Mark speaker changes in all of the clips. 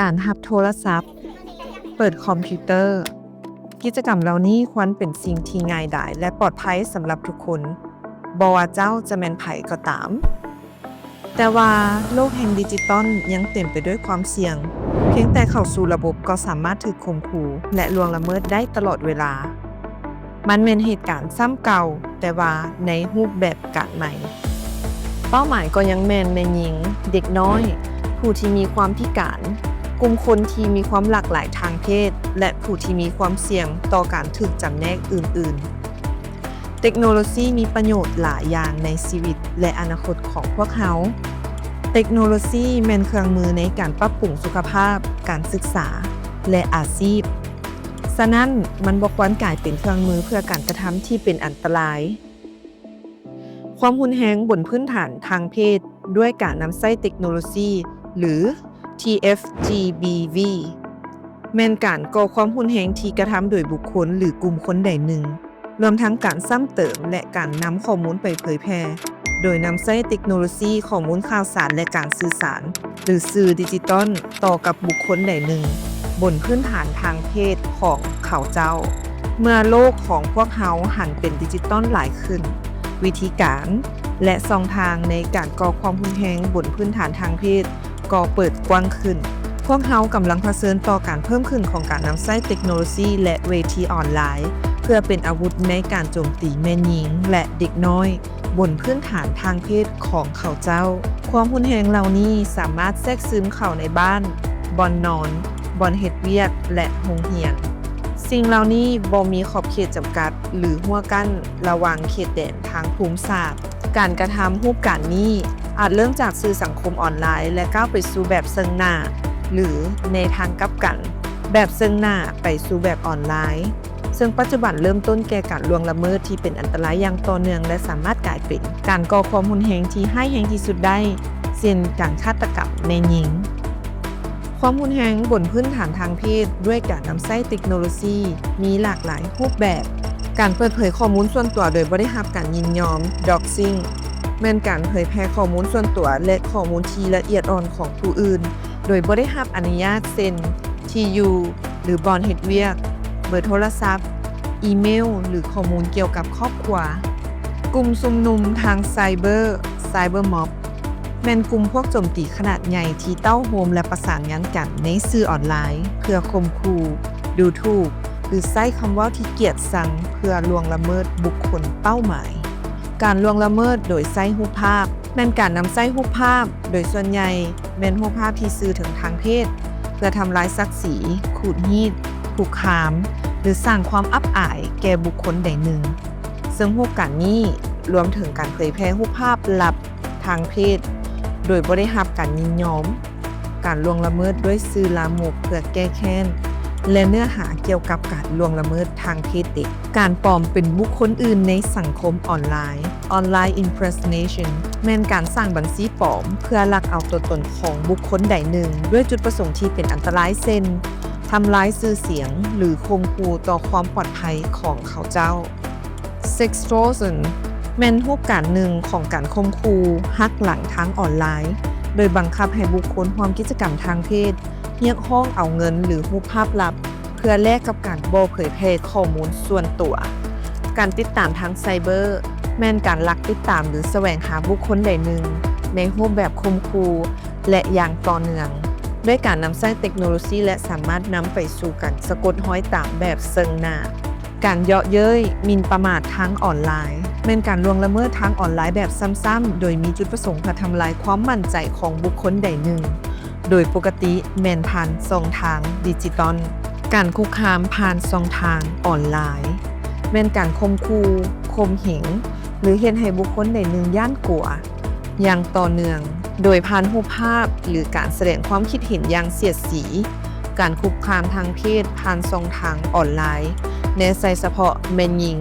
Speaker 1: การรับโทรศัพท์เปิดคอมพิวเตอร์กิจกรรมเหล่านี้ควรเป็นสิ่งที่ง่ายดายและปลอดภัยสำหรับทุกคนบ่ว่าเจ้าจะแม่นไผก็ตามแต่ว่าโลกแห่งดิจิตอลยังเต็มไปด้วยความเสี่ยงเพียงแต่เข้าสู่ระบบก็สามารถถูกข่มขู่และล่วงละเมิดได้ตลอดเวลามันเป็นเหตุการณ์ซ้ำเก่าแต่ว่าในรูปแบบการใหม่เป้าหมายก็ยังแม่นแม่หญิงเด็กน้อยผู้ที่มีความพิการกลุ่มคนที่มีความหลากหลายทางเพศและผู้ที่มีความเสี่ยงต่อการถูกจำแนกอื่นๆเทคโนโลยีมีประโยชน์หลายอย่างในชีวิตและอนาคตของพวกเขาเทคโนโลยีแม่นเครื่องมือในการปรับปรุงสุขภาพการศึกษาและอาชีพฉะนั้นมันบ่ควรกลายเป็นเครื่องมือเพื่อการกระทำที่เป็นอันตรายความรุนแรงบนพื้นฐานทางเพศด้วยการนำใช้เทคโนโลยีหรือ TFGBV แม่นการก่อความรุนแรงที่กระทำโดยบุคคลหรือกลุ่มคนใดหนึ่งรวมทั้งการซ้ำเติมและการนำข้อมูลไปเผยแพร่โดยนำใช้เทคโนโลยีข้อมูลข่าวสารและการสื่อสารหรือสื่อดิจิตอลต่อกับบุคคลใดหนึ่งบนพื้นฐานทางเพศของเขาเจ้าเมื่อโลกของพวกเขาหันเป็นดิจิตอลหลายขึ้นวิธีการและช่องทางในการก่อความรุนแรงบนพื้นฐานทางเพศก็เปิดกว้างขึ้นพวกเขากำลังเผชิญต่อการเพิ่มขึ้นของการนำใช้เทคโนโลยีและเวทีออนไลน์เพื่อเป็นอาวุธในการโจมตีแม่หญิงและเด็กน้อยบนพื้นฐานทางเพศของเขาเจ้าความรุนแรงเหล่านี้สามารถแทรกซึมเข้าในบ้านบ่อนนอนบ่อนเฮ็ดเวียกและโรงเรียนสิ่งเหล่านี้บ่มีขอบเขตจำกัดหรือหัวกั้นระหว่างเขตแดนทางภูมิศาสตร์การกระทำรูปการนี้อาจเริ่มจากสื่อสังคมออนไลน์และก้าวไปสู่แบบซึ่งหน้าหรือในทางกลับกันแบบซึ่งหน้าไปสู่แบบออนไลน์ซึ่งปัจจุบันเริ่มต้นแก่การล่วงละเมิดที่เป็นอันตรายอย่างต่อเนื่องและสามารถกลายเป็นการก่อความรุนแรงที่ร้ายแรงที่สุดได้เช่นการฆาตกรรมแม่หญิงความรุนแรงบนพื้นฐานทางเพศด้วยการนำใช้เทคโนโลยีมีหลากหลายรูปแบบการเปิดเผยข้อมูลส่วนตัวโดยบ่ได้รับการยินยอม doxing แม่นการเผยแพร่ข้อมูลส่วนตัวและข้อมูลที่ละเอียดอ่อนของผู้อื่นโดยบ่ได้รับอนุญาตเช่นที่อยู่หรือบ่อนเฮ็ดเวียกเบอร์โทรศัพท์อีเมลหรือข้อมูลเกี่ยวกับครอบครัวกลุ่มชุมนุมทางไซเบอร์ม็อบแม่นกลุ่มพวกโจมตีขนาดใหญ่ที่เต้าโฮมและประสานงานกันในสื่อออนไลน์เพื่อข่มขู่ดูถูกหรือใช้คำว่าที่เกียจชังเพื่อล่วงละเมิดบุคคลเป้าหมายการล่วงละเมิดโดยใช้รูปภาพแม่นการนำใช้รูปภาพโดยส่วนใหญ่แม่นรูปภาพที่สื่อถึงทางเพศเพื่อทำลายศักดิ์ศรีขูดรีดคุกคามหรือสร้างความอับอายแก่บุคคลใดหนึ่งซึ่งรูปการนี้รวมถึงการเผยแพร่รูปภาพลับทางเพศโดยบ่ได้รับการยินยอมการล่วงละเมิดด้วยสื่อลามกเพื่อแก้แค้นและเนื้อหาเกี่ยวกับการล่วงละเมิดทางเพศเด็กการปลอมเป็นบุคคลอื่นในสังคมออนไลน์ Online Impersonation แม่นการสร้างบัญชีปลอมเพื่อลักเอาตัวตนของบุคคลใดหนึ่งด้วยจุดประสงค์ที่เป็นอันตรายเช่นทำร้ายชื่อเสียงหรือข่มขู่ต่อความปลอดภัยของเขาเจ้า Sextortion แม่นรูปการหนึ่งของการข่มขู่หักหลังทางออนไลน์โดยบังคับให้บุคคลร่วมกิจกรรมทางเพศเรียกร้องเอาเงินหรือรูปภาพลับเพื่อแลกกับการบ่เผยแพร่ข้อมูลส่วนตัวการติดตามทางไซเบอร์แม่นการลักติดตามหรือแสวงหาบุคคลใดหนึ่งในรูปแบบข่มขู่และอย่างต่อเนื่องด้วยการนำใช้เทคโนโลยีและสามารถนำไปสู่การสะกดรอยตามแบบซึ่งหน้าการเยาะเย้ยหมิ่นประมาททางออนไลน์เป็นการล่วงละเมิดทางออนไลน์แบบซ้ำๆโดยมีจุดประสงค์เพื่อทำลายความมั่นใจของบุคคลใดหนึ่งโดยปกติแม่นผ่านช่องทางดิจิตอลการคุกคามผ่านช่องทางออนไลน์แม่นการข่มขู่ข่มเหงหรือเฮ็ดให้บุคคลใดหนึ่งย่านกลัวอย่างต่อเนื่องโดยผ่านรูปภาพหรือการแสดงความคิดเห็นอย่างเสียดสีการคุกคามทางเพศผ่านช่องทางออนไลน์ในใส่เฉพาะแม่หญิง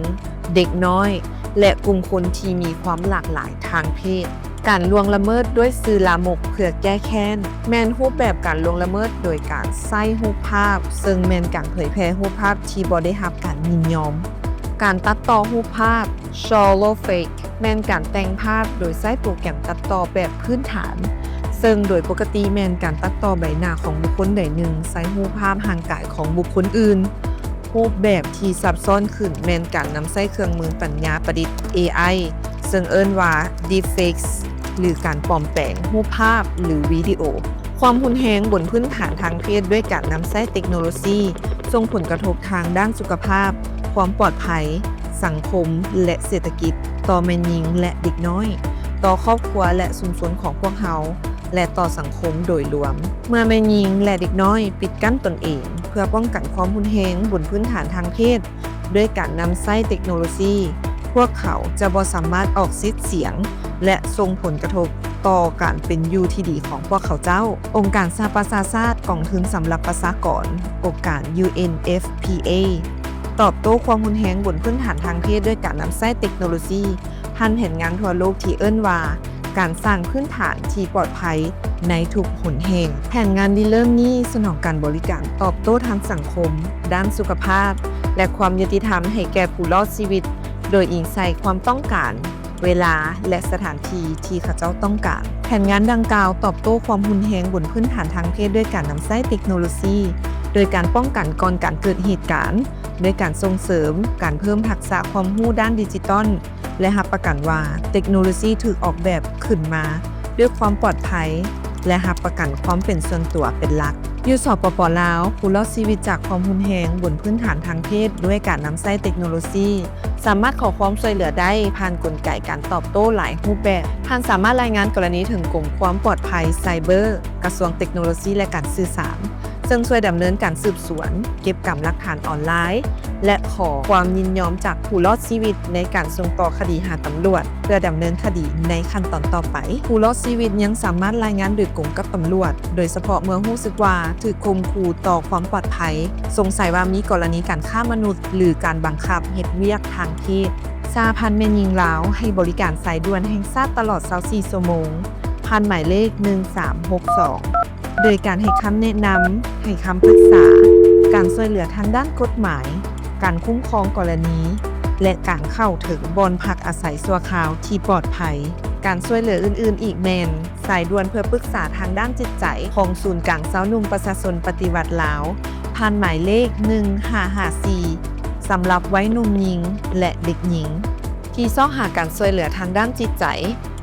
Speaker 1: เด็กน้อยและกลุ่มคนที่มีความหลากหลายทางเพศการล่วงละเมิดด้วยสื่อลามกเพื่อแก้แค้นแม่นรูปแบบการล่วงละเมิดโดยการใช้รูปภาพซึ่งแม่นการเผยแพร่รูปภาพที่บ่ได้รับการยินยอมการตัดต่อรูปภาพ Shallow Fake แม่นการแต่งภาพโดยใช้โปรแกรมตัดต่อแบบพื้นฐาน ซึ่งโดยปกติแม่นการตัดต่อใบหน้าของบุคคลใดหนึ่งใส่รูปภาพห่างกายของบุคคลอื่นรูปแบบที่ซับซ้อนขึ้นแม่นการนำใช้เครื่องมือปัญญาประดิษฐ์ AI ซึ่งเอิ้นว่า Deepfakes หรือการปลอมแปลงรูปภาพหรือวิดีโอความรุนแรงบนพื้นฐานทางเพศด้วยการนำใช้เทคโนโลยีส่งผลกระทบทางด้านสุขภาพความปลอดภัยสังคมและเศรษฐกิจต่อแม่หญิงและเด็กน้อยต่อครอบครัวและชุมชนของพวกเขาและต่อสังคมโดยรวมเมื่อแม่หญิงและเด็กน้อยปิดกั้นตนเองเพื่อป้องกันความรุนแรงบนพื้นฐานทางเพศด้วยการนำใช้เทคโนโลยีพวกเขาจะบ่สามารถออกสิทธิ์เสียงและส่งผลกระทบต่อการเป็นอยู่ที่ดีของพวกเขาเจ้าองค์การสหประชาชาติกองทุนสำหรับประชากรองค์การ UNFPA ตอบโต้ความรุนแรงบนพื้นฐานทางเพศด้วยการนำใช้เทคโนโลยีผ่านแผนงานทั่วโลกที่เอิ้นว่าการสร้างพื้นฐานที่ปลอดภัยในทุกหนแห่งแผนงานที่เริ่มนี้สนองการบริการตอบโต้ทางสังคมด้านสุขภาพและความยุติธรรมให้แก่ผู้รอดชีวิตโดยอิงใส่ความต้องการเวลาและสถานที่ที่เขาเจ้าต้องการแผนงานดังกล่าวตอบโต้ความรุนแรงบนพื้นฐานทางเพศด้วยการนำใช้เทคโนโลยีโดยการป้องกันก่อนการเกิดเหตุการณ์ด้วยการส่งเสริมการเพิ่มทักษะความรู้ด้านดิจิทัลและรับประกันว่าเทคโนโลยีถูกออกแบบขึ้นมาด้วยความปลอดภัยและรับประกันความเป็นส่วนตัวเป็นหลักอยู่สปป.ลาวผู้รอดชีวิตจากความรุนแรงบนพื้นฐานทางเพศด้วยการนำใช้เทคโนโลยีสามารถขอความช่วยเหลือได้ผ่านกลไกการตอบโต้หลายรูปแบบท่านสามารถรายงานกรณีถึงกรมความปลอดภัยไซเบอร์กระทรวงเทคโนโลยีและการสื่อสารซึ่งช่วยดำเนินการสืบสวนเก็บกำหลักฐานออนไลน์และขอความยินยอมจากผู้รอดชีวิตในการส่งต่อคดีหาตำรวจเพื่อดำเนินคดีในขั้นตอนต่อไปผู้รอดชีวิตยังสามารถรายงานโดยตรงกับตำรวจโดยเฉพาะเมื่อรู้สึกว่าถูกข่มขู่ต่อความปลอดภัยสงสัยว่ามีกรณีการฆ่ามนุษย์หรือการบังคับเฮ็ดเวียกทางเพศสหพันธ์แม่หญิงลาวให้บริการสายด่วนแห่งชาติตลอด24 ชั่วโมงผ่านหมายเลข1362โดยการให้คำแนะนำให้คำปรึกษาการช่วยเหลือทางด้านกฎหมายการคุ้มครองกรณีและการเข้าถึงบ่อนพักอาศัยชั่วคราวที่ปลอดภัยการช่วยเหลืออื่นๆอีกแมนสายด่วนเพื่อปรึกษาทางด้านจิตใจของศูนย์กลางสาวหนุ่มประชาชนปฏิวัติลาวผ่านหมายเลข1554สำหรับไว้หนุ่มหญิงและเด็กหญิงที่ซ่อหาการช่วยเหลือทางด้านจิตใจ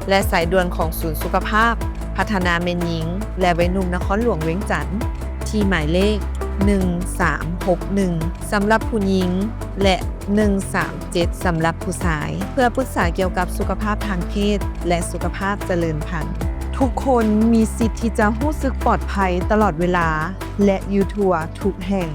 Speaker 1: และสายด่วนของศูนย์สุขภาพพัฒนาแม่หญิงและวัยหนุ่มนครหลวงเวียงจันทน์ที่หมายเลข1361สำหรับผู้หญิงและ137สำหรับผู้ชายเพื่อปรึกษาเกี่ยวกับสุขภาพทางเพศและสุขภาพเจริญพันธุ์ทุกคนมีสิทธิ์ที่จะรู้สึกปลอดภัยตลอดเวลาและอยู่ทั่วทุกแห่ง